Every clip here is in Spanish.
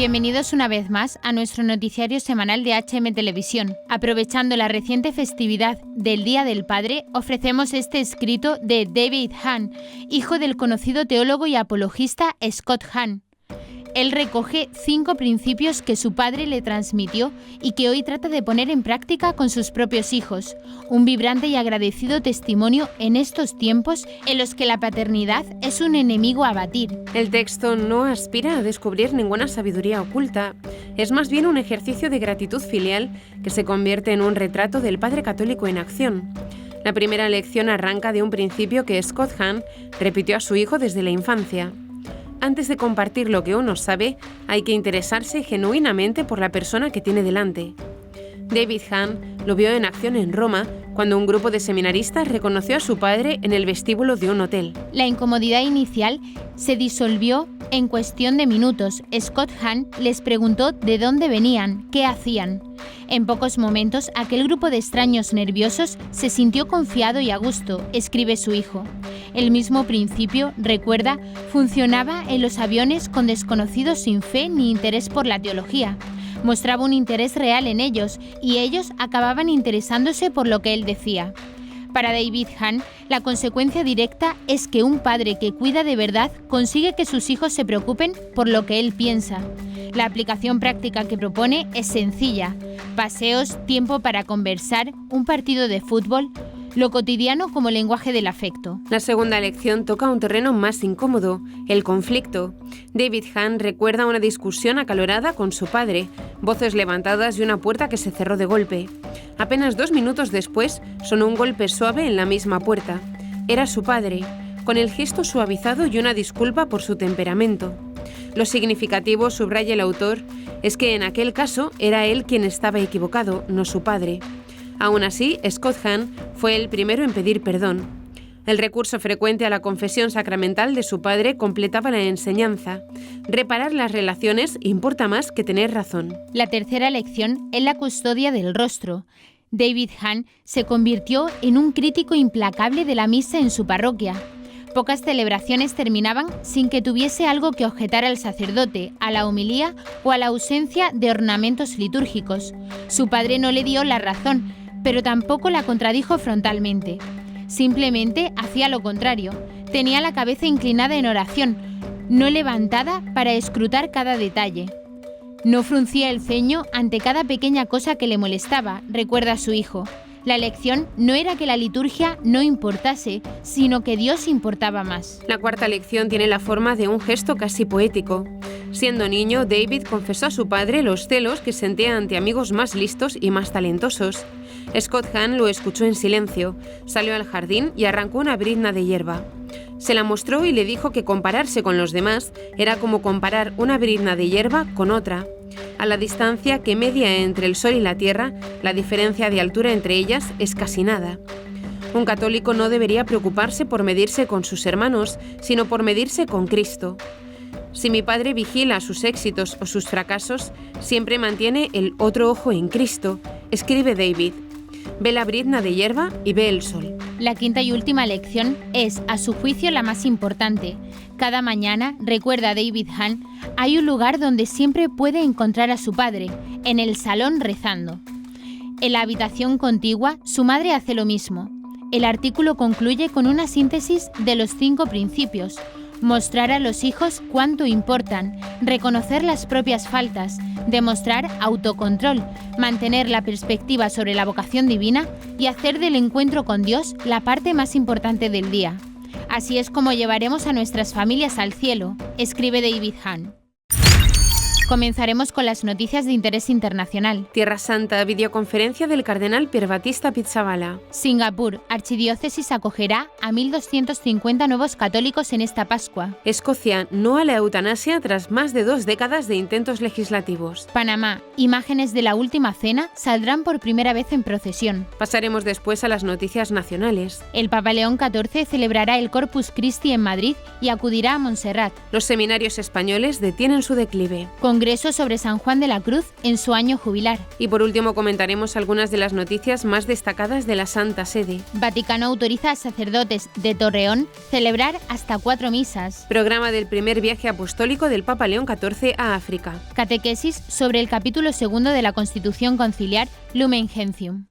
Bienvenidos una vez más a nuestro noticiario semanal de HM Televisión. Aprovechando la reciente festividad del Día del Padre, ofrecemos este escrito de David Hahn, hijo del conocido teólogo y apologista Scott Hahn. Él recoge 5 principios que su padre le transmitió y que hoy trata de poner en práctica con sus propios hijos. Un vibrante y agradecido testimonio en estos tiempos en los que la paternidad es un enemigo a batir. El texto no aspira a descubrir ninguna sabiduría oculta. Es más bien un ejercicio de gratitud filial que se convierte en un retrato del padre católico en acción. La primera lección arranca de un principio que Scott Hahn repitió a su hijo desde la infancia. Antes de compartir lo que uno sabe, hay que interesarse genuinamente por la persona que tiene delante. David Hahn lo vio en acción en Roma, cuando un grupo de seminaristas reconoció a su padre en el vestíbulo de un hotel. La incomodidad inicial se disolvió en cuestión de minutos. Scott Hahn les preguntó de dónde venían, qué hacían. En pocos momentos, aquel grupo de extraños nerviosos se sintió confiado y a gusto, escribe su hijo. El mismo principio, recuerda, funcionaba en los aviones con desconocidos sin fe ni interés por la teología. Mostraba un interés real en ellos y ellos acababan interesándose por lo que él decía. Para David Hahn, la consecuencia directa es que un padre que cuida de verdad consigue que sus hijos se preocupen por lo que él piensa. La aplicación práctica que propone es sencilla: paseos, tiempo para conversar, un partido de fútbol, lo cotidiano como lenguaje del afecto. La segunda lección toca un terreno más incómodo, el conflicto. David Hahn recuerda una discusión acalorada con su padre, voces levantadas y una puerta que se cerró de golpe. Apenas 2 minutos después, sonó un golpe suave en la misma puerta. Era su padre, con el gesto suavizado y una disculpa por su temperamento. Lo significativo, subraya el autor, es que en aquel caso era él quien estaba equivocado, no su padre. Aún así, Scott Hahn fue el primero en pedir perdón. El recurso frecuente a la confesión sacramental de su padre completaba la enseñanza. Reparar las relaciones importa más que tener razón. La tercera lección es la custodia del rostro. David Hahn se convirtió en un crítico implacable de la misa en su parroquia. Pocas celebraciones terminaban sin que tuviese algo que objetar al sacerdote, a la homilía o a la ausencia de ornamentos litúrgicos. Su padre no le dio la razón, pero tampoco la contradijo frontalmente. Simplemente hacía lo contrario. Tenía la cabeza inclinada en oración, no levantada para escrutar cada detalle. No fruncía el ceño ante cada pequeña cosa que le molestaba, recuerda su hijo. La lección no era que la liturgia no importase, sino que Dios importaba más. La cuarta lección tiene la forma de un gesto casi poético. Siendo niño, David confesó a su padre los celos que sentía ante amigos más listos y más talentosos. Scott Hahn lo escuchó en silencio, salió al jardín y arrancó una brizna de hierba. Se la mostró y le dijo que compararse con los demás era como comparar una brizna de hierba con otra. A la distancia que media entre el sol y la tierra, la diferencia de altura entre ellas es casi nada. Un católico no debería preocuparse por medirse con sus hermanos, sino por medirse con Cristo. Si mi padre vigila sus éxitos o sus fracasos, siempre mantiene el otro ojo en Cristo, escribe David. Ve la brizna de hierba y ve el sol. La quinta y última lección es, a su juicio, la más importante. Cada mañana, recuerda David Hahn, hay un lugar donde siempre puede encontrar a su padre, en el salón rezando. En la habitación contigua, su madre hace lo mismo. El artículo concluye con una síntesis de los 5 principios. Mostrar a los hijos cuánto importan, reconocer las propias faltas, demostrar autocontrol, mantener la perspectiva sobre la vocación divina y hacer del encuentro con Dios la parte más importante del día. Así es como llevaremos a nuestras familias al cielo, escribe David Hahn. Comenzaremos con las noticias de interés internacional. Tierra Santa, videoconferencia del cardenal Pier Battista Pizzaballa. Singapur, archidiócesis acogerá a 1.250 nuevos católicos en esta Pascua. Escocia, no a la eutanasia tras más de 2 décadas de intentos legislativos. Panamá, imágenes de la última cena saldrán por primera vez en procesión. Pasaremos después a las noticias nacionales. El Papa León XIV celebrará el Corpus Christi en Madrid y acudirá a Montserrat. Los seminarios españoles detienen su declive. Congreso sobre San Juan de la Cruz en su año jubilar. Y por último comentaremos algunas de las noticias más destacadas de la Santa Sede. Vaticano autoriza a sacerdotes de Torreón celebrar hasta 4 misas. Programa del primer viaje apostólico del Papa León XIV a África. Catequesis sobre el capítulo 2 de la Constitución Conciliar Lumen Gentium.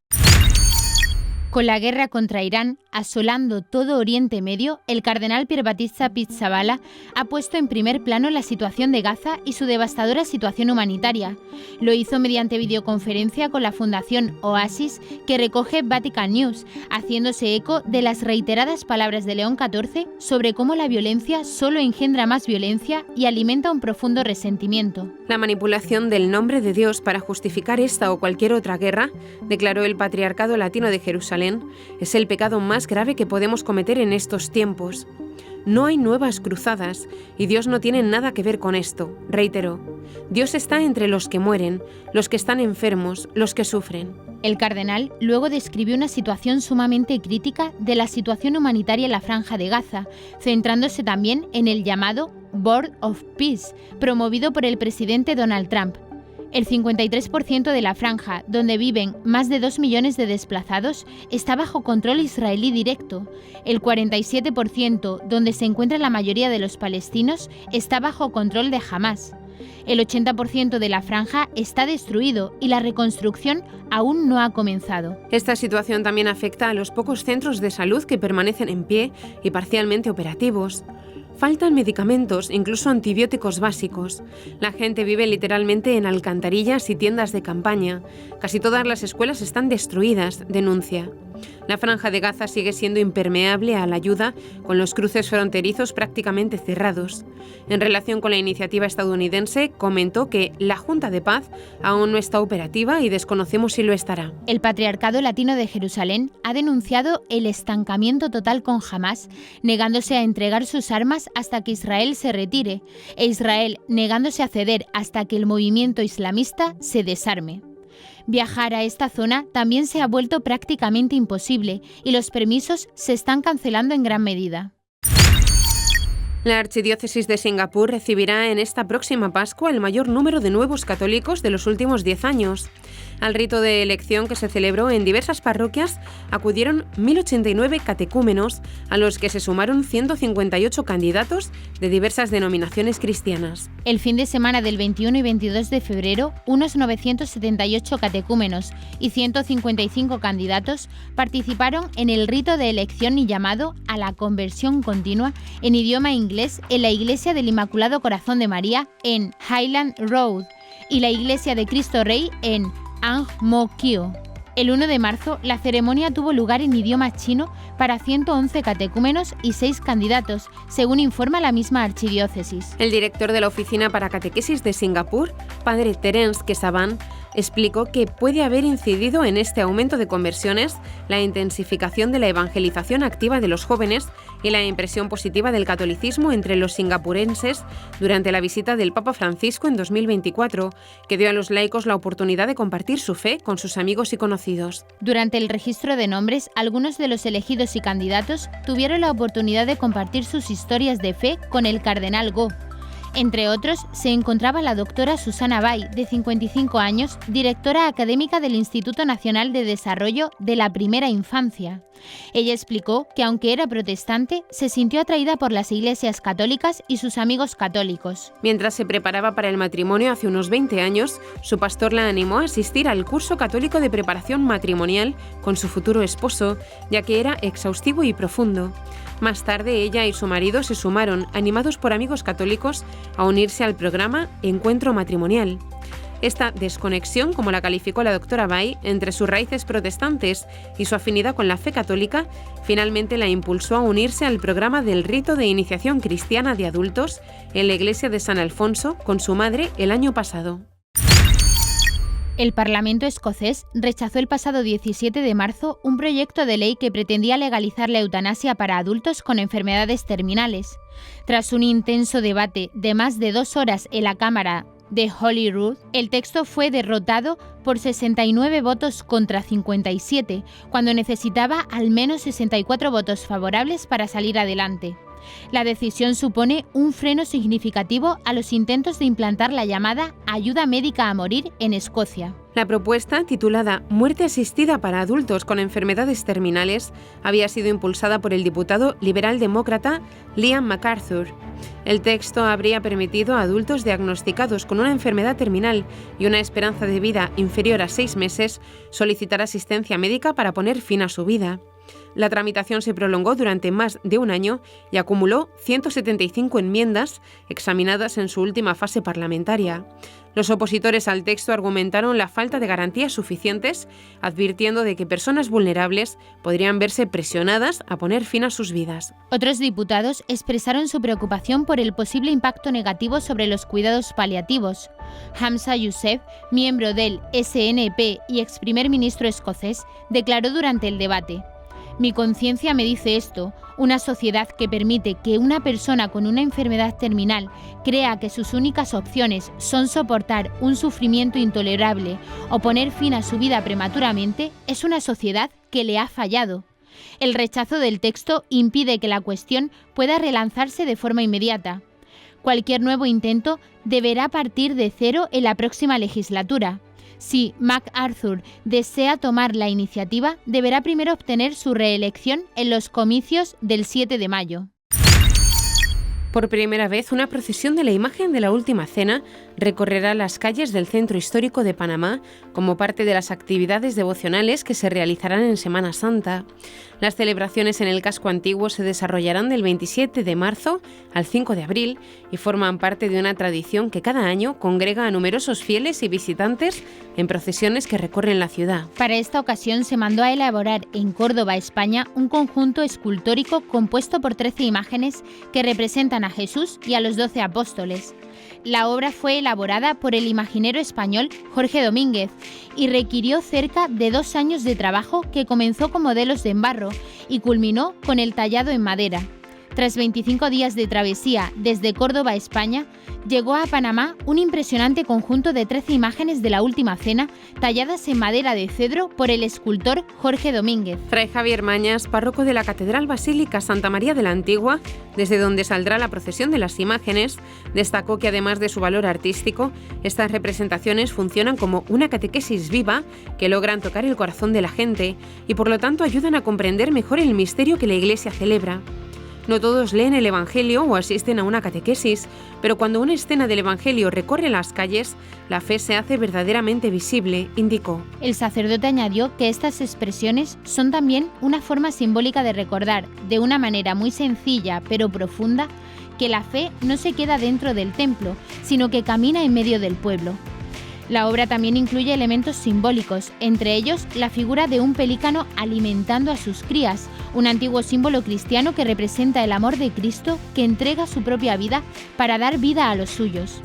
Con la guerra contra Irán asolando todo Oriente Medio, el cardenal Pierbattista Pizzaballa ha puesto en primer plano la situación de Gaza y su devastadora situación humanitaria. Lo hizo mediante videoconferencia con la Fundación Oasis, que recoge Vatican News, haciéndose eco de las reiteradas palabras de León XIV sobre cómo la violencia solo engendra más violencia y alimenta un profundo resentimiento. La manipulación del nombre de Dios para justificar esta o cualquier otra guerra, declaró el Patriarcado Latino de Jerusalén, es el pecado más grave que podemos cometer en estos tiempos. No hay nuevas cruzadas y Dios no tiene nada que ver con esto, reiteró. Dios está entre los que mueren, los que están enfermos, los que sufren. El cardenal luego describió una situación sumamente crítica de la situación humanitaria en la Franja de Gaza, centrándose también en el llamado Board of Peace, promovido por el presidente Donald Trump. El 53% de la franja, donde viven más de 2 millones de desplazados, está bajo control israelí directo. El 47%, donde se encuentra la mayoría de los palestinos, está bajo control de Hamás. El 80% de la franja está destruido y la reconstrucción aún no ha comenzado. Esta situación también afecta a los pocos centros de salud que permanecen en pie y parcialmente operativos. Faltan medicamentos, incluso antibióticos básicos. La gente vive literalmente en alcantarillas y tiendas de campaña. Casi todas las escuelas están destruidas, denuncia. La Franja de Gaza sigue siendo impermeable a la ayuda, con los cruces fronterizos prácticamente cerrados. En relación con la iniciativa estadounidense, comentó que la Junta de Paz aún no está operativa y desconocemos si lo estará. El Patriarcado Latino de Jerusalén ha denunciado el estancamiento total con Hamás, negándose a entregar sus armas hasta que Israel se retire, e Israel negándose a ceder hasta que el movimiento islamista se desarme. Viajar a esta zona también se ha vuelto prácticamente imposible y los permisos se están cancelando en gran medida. La Archidiócesis de Singapur recibirá en esta próxima Pascua el mayor número de nuevos católicos de los últimos 10 años. Al rito de elección que se celebró en diversas parroquias acudieron 1.089 catecúmenos, a los que se sumaron 158 candidatos de diversas denominaciones cristianas. El fin de semana del 21 y 22 de febrero, unos 978 catecúmenos y 155 candidatos participaron en el rito de elección y llamado a la conversión continua en idioma inglés en la Iglesia del Inmaculado Corazón de María en Highland Road y la Iglesia de Cristo Rey en Ang Mo Kio. El 1 de marzo, la ceremonia tuvo lugar en idioma chino para 111 catecúmenos y 6 candidatos, según informa la misma archidiócesis. El director de la Oficina para Catequesis de Singapur, padre Terence Kesavan, explicó que puede haber incidido en este aumento de conversiones la intensificación de la evangelización activa de los jóvenes y la impresión positiva del catolicismo entre los singapurenses durante la visita del Papa Francisco en 2024, que dio a los laicos la oportunidad de compartir su fe con sus amigos y conocidos. Durante el registro de nombres, algunos de los elegidos y candidatos tuvieron la oportunidad de compartir sus historias de fe con el cardenal Go. Entre otros, se encontraba la doctora Susana Bay, de 55 años, directora académica del Instituto Nacional de Desarrollo de la Primera Infancia. Ella explicó que, aunque era protestante, se sintió atraída por las iglesias católicas y sus amigos católicos. Mientras se preparaba para el matrimonio hace unos 20 años, su pastor la animó a asistir al curso católico de preparación matrimonial con su futuro esposo, ya que era exhaustivo y profundo. Más tarde, ella y su marido se sumaron, animados por amigos católicos, a unirse al programa Encuentro Matrimonial. Esta desconexión, como la calificó la doctora Bay, entre sus raíces protestantes y su afinidad con la fe católica, finalmente la impulsó a unirse al programa del rito de iniciación cristiana de adultos en la iglesia de San Alfonso con su madre el año pasado. El Parlamento escocés rechazó el pasado 17 de marzo un proyecto de ley que pretendía legalizar la eutanasia para adultos con enfermedades terminales. Tras un intenso debate de más de 2 horas en la Cámara de Holyrood, el texto fue derrotado por 69 votos contra 57, cuando necesitaba al menos 64 votos favorables para salir adelante. La decisión supone un freno significativo a los intentos de implantar la llamada ayuda médica a morir en Escocia. La propuesta, titulada Muerte asistida para adultos con enfermedades terminales, había sido impulsada por el diputado liberal demócrata Liam MacArthur. El texto habría permitido a adultos diagnosticados con una enfermedad terminal y una esperanza de vida inferior a 6 meses solicitar asistencia médica para poner fin a su vida. La tramitación se prolongó durante más de un año y acumuló 175 enmiendas examinadas en su última fase parlamentaria. Los opositores al texto argumentaron la falta de garantías suficientes, advirtiendo de que personas vulnerables podrían verse presionadas a poner fin a sus vidas. Otros diputados expresaron su preocupación por el posible impacto negativo sobre los cuidados paliativos. Hamza Youssef, miembro del SNP y ex primer ministro escocés, declaró durante el debate: "Mi conciencia me dice esto, una sociedad que permite que una persona con una enfermedad terminal crea que sus únicas opciones son soportar un sufrimiento intolerable o poner fin a su vida prematuramente, es una sociedad que le ha fallado". El rechazo del texto impide que la cuestión pueda relanzarse de forma inmediata. Cualquier nuevo intento deberá partir de cero en la próxima legislatura. Si MacArthur desea tomar la iniciativa, deberá primero obtener su reelección en los comicios del 7 de mayo. Por primera vez, una procesión de la imagen de la Última Cena recorrerá las calles del centro histórico de Panamá como parte de las actividades devocionales que se realizarán en Semana Santa. Las celebraciones en el casco antiguo se desarrollarán del 27 de marzo al 5 de abril y forman parte de una tradición que cada año congrega a numerosos fieles y visitantes en procesiones que recorren la ciudad. Para esta ocasión se mandó a elaborar en Córdoba, España, un conjunto escultórico compuesto por 13 imágenes que representan a Jesús y a los 12 apóstoles. La obra fue elaborada por el imaginero español Jorge Domínguez y requirió cerca de 2 años de trabajo que comenzó con modelos de embarro y culminó con el tallado en madera. Tras 25 días de travesía desde Córdoba, España, llegó a Panamá un impresionante conjunto de 13 imágenes de la Última Cena talladas en madera de cedro por el escultor Jorge Domínguez. Fray Javier Mañas, párroco de la Catedral Basílica Santa María de la Antigua, desde donde saldrá la procesión de las imágenes, destacó que además de su valor artístico, estas representaciones funcionan como una catequesis viva que logran tocar el corazón de la gente y por lo tanto ayudan a comprender mejor el misterio que la Iglesia celebra. No todos leen el Evangelio o asisten a una catequesis, pero cuando una escena del Evangelio recorre las calles, la fe se hace verdaderamente visible, indicó. El sacerdote añadió que estas expresiones son también una forma simbólica de recordar, de una manera muy sencilla pero profunda, que la fe no se queda dentro del templo, sino que camina en medio del pueblo. La obra también incluye elementos simbólicos, entre ellos la figura de un pelícano alimentando a sus crías, un antiguo símbolo cristiano que representa el amor de Cristo que entrega su propia vida para dar vida a los suyos.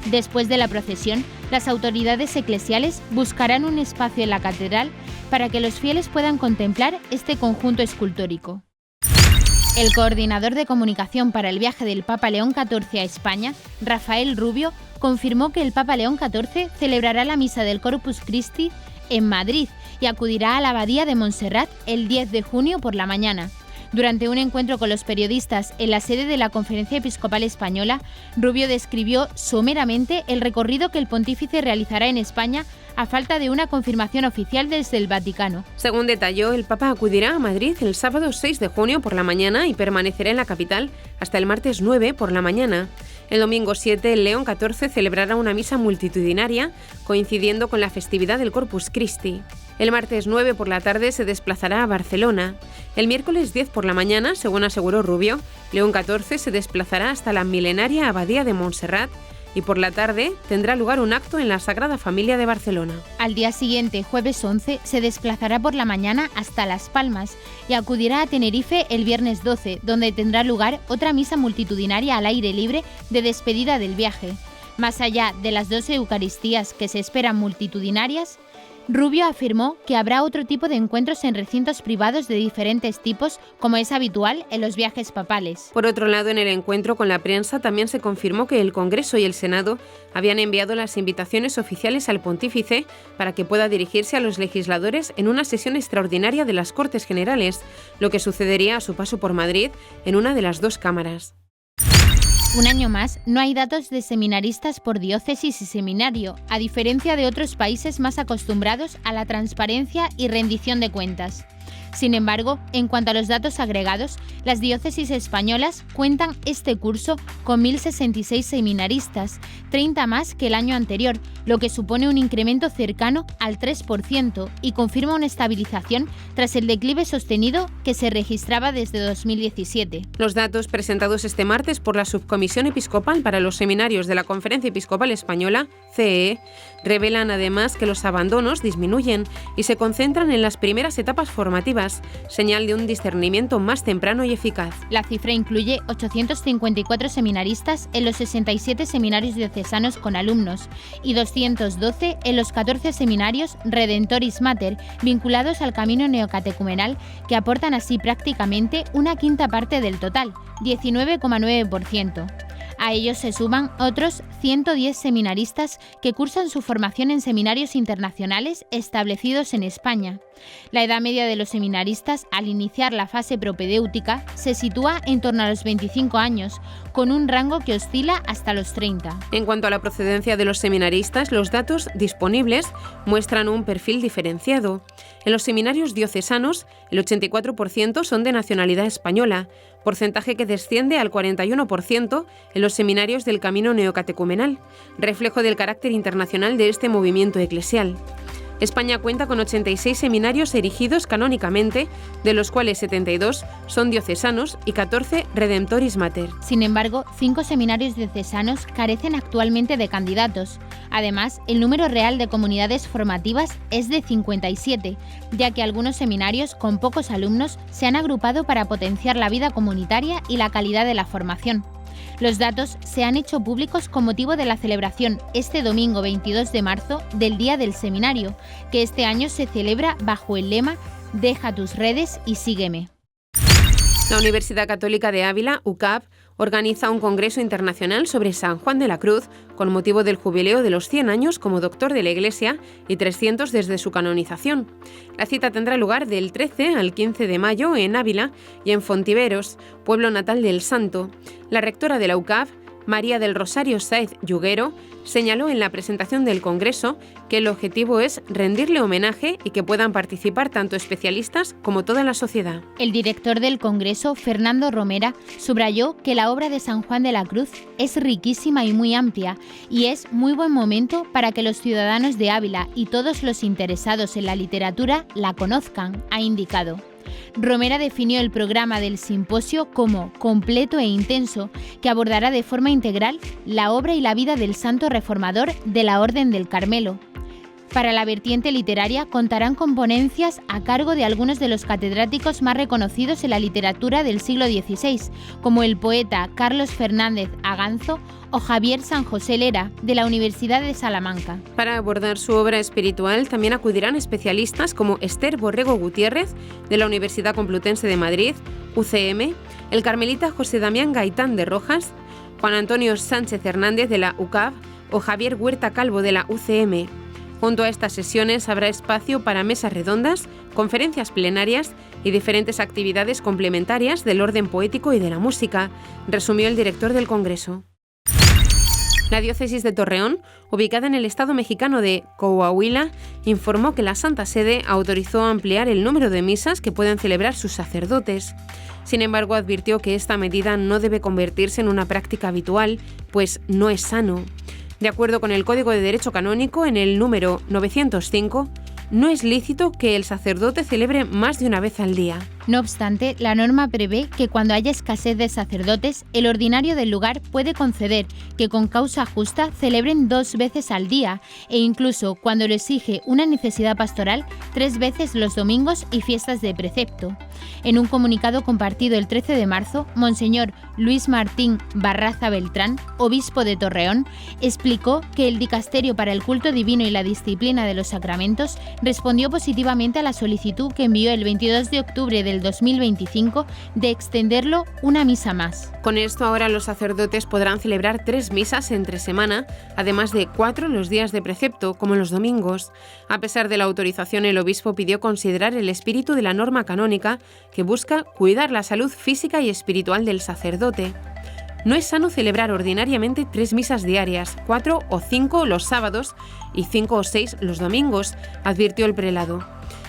Después de la procesión, las autoridades eclesiales buscarán un espacio en la catedral para que los fieles puedan contemplar este conjunto escultórico. El coordinador de comunicación para el viaje del Papa León XIV a España, Rafael Rubio, confirmó que el Papa León XIV celebrará la misa del Corpus Christi en Madrid y acudirá a la Abadía de Montserrat el 10 de junio por la mañana. Durante un encuentro con los periodistas en la sede de la Conferencia Episcopal Española, Rubio describió someramente el recorrido que el pontífice realizará en España a falta de una confirmación oficial desde el Vaticano. Según detalló, el Papa acudirá a Madrid el sábado 6 de junio por la mañana y permanecerá en la capital hasta el martes 9 por la mañana. El domingo 7, el León XIV celebrará una misa multitudinaria, coincidiendo con la festividad del Corpus Christi. El martes 9 por la tarde se desplazará a Barcelona. El miércoles 10 por la mañana, según aseguró Rubio, León XIV se desplazará hasta la milenaria Abadía de Montserrat y por la tarde tendrá lugar un acto en la Sagrada Familia de Barcelona. Al día siguiente, jueves 11, se desplazará por la mañana hasta Las Palmas y acudirá a Tenerife el viernes 12, donde tendrá lugar otra misa multitudinaria al aire libre de despedida del viaje. Más allá de las 2 Eucaristías que se esperan multitudinarias, Rubio afirmó que habrá otro tipo de encuentros en recintos privados de diferentes tipos, como es habitual en los viajes papales. Por otro lado, en el encuentro con la prensa también se confirmó que el Congreso y el Senado habían enviado las invitaciones oficiales al pontífice para que pueda dirigirse a los legisladores en una sesión extraordinaria de las Cortes Generales, lo que sucedería a su paso por Madrid en una de las dos cámaras. Un año más, no hay datos de seminaristas por diócesis y seminario, a diferencia de otros países más acostumbrados a la transparencia y rendición de cuentas. Sin embargo, en cuanto a los datos agregados, las diócesis españolas cuentan este curso con 1.066 seminaristas, 30 más que el año anterior, lo que supone un incremento cercano al 3% y confirma una estabilización tras el declive sostenido que se registraba desde 2017. Los datos presentados este martes por la Subcomisión Episcopal para los Seminarios de la Conferencia Episcopal Española, CEE, revelan además que los abandonos disminuyen y se concentran en las primeras etapas formativas, señal de un discernimiento más temprano y eficaz. La cifra incluye 854 seminaristas en los 67 seminarios diocesanos con alumnos y 212 en los 14 seminarios Redentoris Mater vinculados al camino neocatecumenal, que aportan así prácticamente una quinta parte del total, 19,9%. A ellos se suman otros 110 seminaristas que cursan su formación en seminarios internacionales establecidos en España. La edad media de los seminaristas al iniciar la fase propedéutica se sitúa en torno a los 25 años, con un rango que oscila hasta los 30. En cuanto a la procedencia de los seminaristas, los datos disponibles muestran un perfil diferenciado. En los seminarios diocesanos, el 84% son de nacionalidad española, porcentaje que desciende al 41% en los seminarios del camino neocatecumenal, reflejo del carácter internacional de este movimiento eclesial. España cuenta con 86 seminarios erigidos canónicamente, de los cuales 72 son diocesanos y 14 Redemptoris Mater. Sin embargo, 5 seminarios diocesanos carecen actualmente de candidatos. Además, el número real de comunidades formativas es de 57, ya que algunos seminarios con pocos alumnos se han agrupado para potenciar la vida comunitaria y la calidad de la formación. Los datos se han hecho públicos con motivo de la celebración este domingo 22 de marzo del Día del Seminario, que este año se celebra bajo el lema «Deja tus redes y sígueme». La Universidad Católica de Ávila, UCAV, organiza un congreso internacional sobre San Juan de la Cruz con motivo del jubileo de los 100 años como doctor de la Iglesia y 300 desde su canonización. La cita tendrá lugar del 13 al 15 de mayo en Ávila y en Fontiveros, pueblo natal del santo. La rectora de la UCAV, María del Rosario Sáez Yuguero, señaló en la presentación del Congreso que el objetivo es rendirle homenaje y que puedan participar tanto especialistas como toda la sociedad. El director del Congreso, Fernando Romera, subrayó que la obra de San Juan de la Cruz es riquísima y muy amplia y es muy buen momento para que los ciudadanos de Ávila y todos los interesados en la literatura la conozcan, ha indicado. Romera definió el programa del simposio como completo e intenso, que abordará de forma integral la obra y la vida del santo reformador de la Orden del Carmelo. Para la vertiente literaria contarán con ponencias a cargo de algunos de los catedráticos más reconocidos en la literatura del siglo XVI, como el poeta Carlos Fernández Aganzo o Javier San José Lera, de la Universidad de Salamanca. Para abordar su obra espiritual también acudirán especialistas como Esther Borrego Gutiérrez, de la Universidad Complutense de Madrid, UCM, el carmelita José Damián Gaitán de Rojas, Juan Antonio Sánchez Hernández de la UCAV o Javier Huerta Calvo de la UCM. Junto a estas sesiones habrá espacio para mesas redondas, conferencias plenarias y diferentes actividades complementarias del orden poético y de la música, resumió el director del Congreso. La diócesis de Torreón, ubicada en el estado mexicano de Coahuila, informó que la Santa Sede autorizó ampliar el número de misas que pueden celebrar sus sacerdotes. Sin embargo, advirtió que esta medida no debe convertirse en una práctica habitual, pues no es sano. De acuerdo con el Código de Derecho Canónico, en el número 905, no es lícito que el sacerdote celebre más de una vez al día. No obstante, la norma prevé que cuando haya escasez de sacerdotes, el ordinario del lugar puede conceder que con causa justa celebren 2 veces al día e incluso, cuando lo exige una necesidad pastoral, 3 veces los domingos y fiestas de precepto. En un comunicado compartido el 13 de marzo, Monseñor Luis Martín Barraza Beltrán, obispo de Torreón, explicó que el Dicasterio para el Culto Divino y la Disciplina de los Sacramentos respondió positivamente a la solicitud que envió el 22 de octubre del 2025 de extenderlo una misa más. Con esto ahora los sacerdotes podrán celebrar 3 misas entre semana, además de 4 los días de precepto, como los domingos. A pesar de la autorización, el obispo pidió considerar el espíritu de la norma canónica que busca cuidar la salud física y espiritual del sacerdote. No es sano celebrar ordinariamente 3 misas diarias, 4 o 5 los sábados y 5 o 6 los domingos, advirtió el prelado.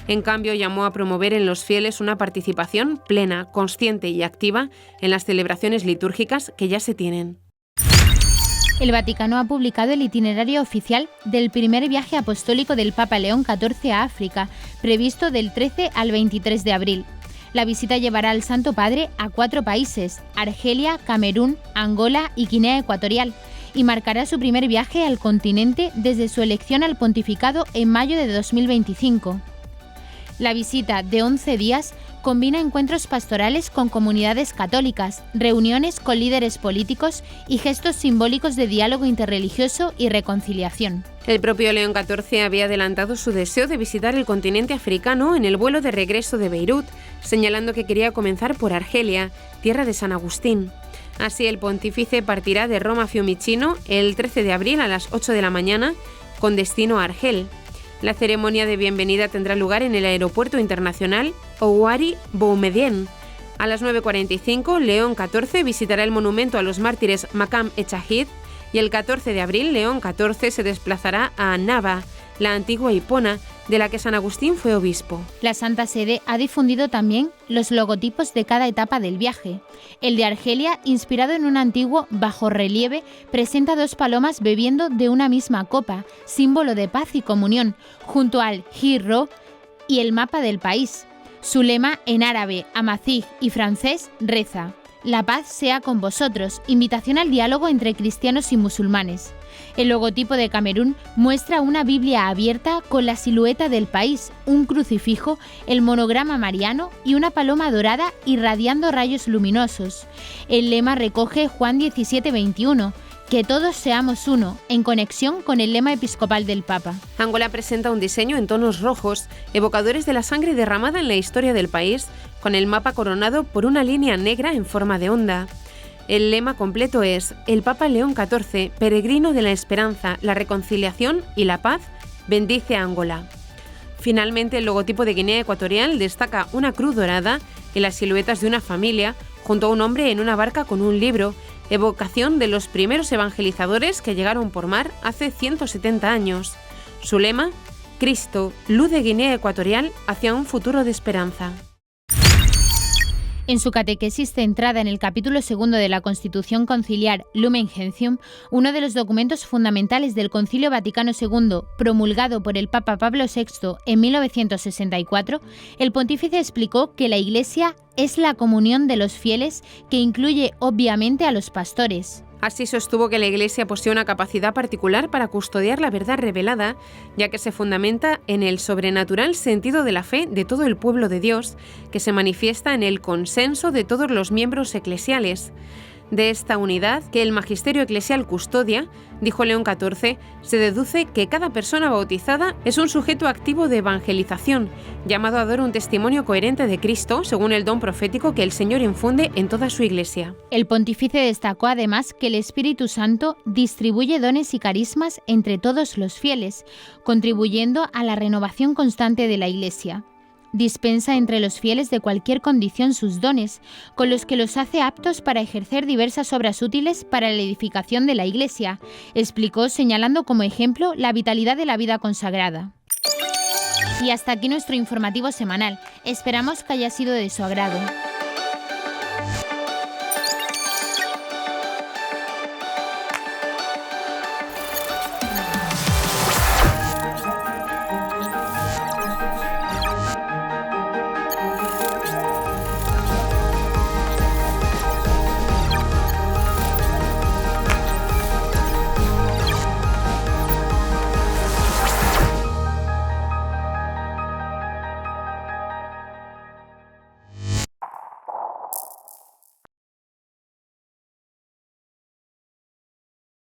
En cambio, llamó a promover en los fieles una participación plena, consciente y activa en las celebraciones litúrgicas que ya se tienen. El Vaticano ha publicado el itinerario oficial del primer viaje apostólico del Papa León XIV a África, previsto del 13 al 23 de abril. La visita llevará al Santo Padre a 4 países, Argelia, Camerún, Angola y Guinea Ecuatorial, y marcará su primer viaje al continente desde su elección al pontificado en mayo de 2025. La visita, de 11 días, combina encuentros pastorales con comunidades católicas, reuniones con líderes políticos y gestos simbólicos de diálogo interreligioso y reconciliación. El propio León XIV había adelantado su deseo de visitar el continente africano en el vuelo de regreso de Beirut, señalando que quería comenzar por Argelia, tierra de San Agustín. Así, el pontífice partirá de Roma Fiumicino el 13 de abril a las 8 de la mañana, con destino a Argel. La ceremonia de bienvenida tendrá lugar en el Aeropuerto Internacional Ouari Boumediene. A las 9:45, León XIV visitará el monumento a los mártires Maqam e-Shahid y el 14 de abril, León XIV se desplazará a Annaba, la antigua Hipona, de la que San Agustín fue obispo. La Santa Sede ha difundido también los logotipos de cada etapa del viaje. El de Argelia, inspirado en un antiguo bajorrelieve, presenta 2 palomas bebiendo de una misma copa, símbolo de paz y comunión, junto al Hirro y el mapa del país. Su lema, en árabe, amazigh y francés, reza: «La paz sea con vosotros», invitación al diálogo entre cristianos y musulmanes. El logotipo de Camerún muestra una Biblia abierta con la silueta del país, un crucifijo, el monograma mariano y una paloma dorada irradiando rayos luminosos. El lema recoge Juan 17:21, que todos seamos uno, en conexión con el lema episcopal del Papa. Angola presenta un diseño en tonos rojos, evocadores de la sangre derramada en la historia del país, con el mapa coronado por una línea negra en forma de onda. El lema completo es: el Papa León XIV, peregrino de la esperanza, la reconciliación y la paz, bendice a Angola. Finalmente, el logotipo de Guinea Ecuatorial destaca una cruz dorada y las siluetas de una familia, junto a un hombre en una barca con un libro, evocación de los primeros evangelizadores que llegaron por mar hace 170 años. Su lema: Cristo, luz de Guinea Ecuatorial hacia un futuro de esperanza. En su catequesis centrada en el capítulo 2 de la Constitución Conciliar Lumen Gentium, uno de los documentos fundamentales del Concilio Vaticano II, promulgado por el Papa Pablo VI en 1964, el pontífice explicó que la Iglesia es la comunión de los fieles, que incluye obviamente a los pastores. Así sostuvo que la Iglesia posee una capacidad particular para custodiar la verdad revelada, ya que se fundamenta en el sobrenatural sentido de la fe de todo el pueblo de Dios, que se manifiesta en el consenso de todos los miembros eclesiales. De esta unidad que el magisterio eclesial custodia, dijo León XIV, se deduce que cada persona bautizada es un sujeto activo de evangelización, llamado a dar un testimonio coherente de Cristo según el don profético que el Señor infunde en toda su Iglesia. El pontífice destacó además que el Espíritu Santo distribuye dones y carismas entre todos los fieles, contribuyendo a la renovación constante de la Iglesia. Dispensa entre los fieles de cualquier condición sus dones, con los que los hace aptos para ejercer diversas obras útiles para la edificación de la Iglesia, explicó, señalando como ejemplo la vitalidad de la vida consagrada. Y hasta aquí nuestro informativo semanal. Esperamos que haya sido de su agrado.